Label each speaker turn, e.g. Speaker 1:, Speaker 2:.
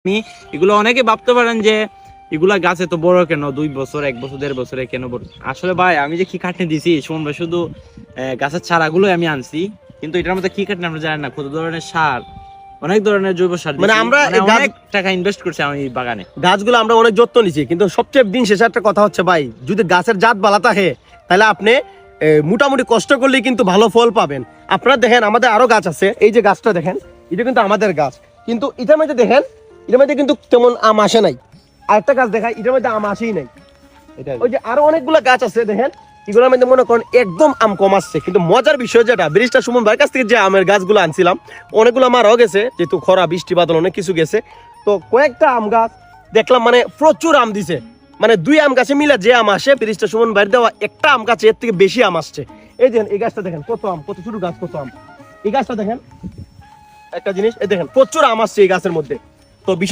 Speaker 1: আপনি এগুলো অনেকে ভাবতে পারেন যে এগুলা গাছে তো বড় কেন, 2 বছর 1 বছর 1.5 বছরে কেন বড়। আসলে ভাই আমি যে কি খাটনি দিছি সুমন ভাই, শুধু গাছের চারাগুলো আমি আনছি, কিন্তু এটার মধ্যে কি খাটনি আমরা জানি না। কত ধরনের সার, অনেক ধরনের জৈব সার
Speaker 2: মানে
Speaker 1: দিছি,
Speaker 2: আমরা
Speaker 1: অনেক টাকা ইনভেস্ট করছি আমি এই বাগানে।
Speaker 2: গাছগুলো আমরা অনেক যত্ন নিচ্ছি, কিন্তু সবচেয়ে দিন শেষে একটা কথা হচ্ছে ভাই, যদি গাছের জাত ভালো থাকে তাহলে আপনি মোটামুটি কষ্ট করলেই কিন্তু ভালো ফল পাবেন। আপনারা দেখেন আমাদের আরো গাছ আছে, এই যে গাছটা দেখেন, এটা কিন্তু আমাদের গাছ, কিন্তু এটার মধ্যে দেখেন, এটার মধ্যে কিন্তু তেমন আম আসে নাই। আরেকটা গাছ দেখাই, এটার মধ্যে আম আসেই নাই। ওই যে আরো অনেকগুলো গাছ আছে দেখেন, এগুলোর মধ্যে মনে করেন একদম আম কম আসছে। কিন্তু মজার বিষয় যেটা, ব্যারিস্টার সুমন ভাইয়ের কাছ থেকে যে আমের গাছগুলো আনছিলাম, অনেকগুলো মারাও গেছে, যেহেতু খরা বৃষ্টি বাদল অনেক কিছু গেছে। তো কয়েকটা আম গাছ দেখলাম মানে প্রচুর আম দিছে, মানে 2 আম গাছে মিলে যে আম আসে, ব্যারিস্টার সুমন ভাইয়ের দেওয়া একটা আম গাছে এর থেকে বেশি আম আসছে। এই দেখেন এই গাছটা দেখেন কত আম, কত ছোট গাছ, কত আম। এই গাছটা দেখেন একটা জিনিস, এই দেখেন প্রচুর আম আসছে এই গাছের মধ্যে। তো বিষয়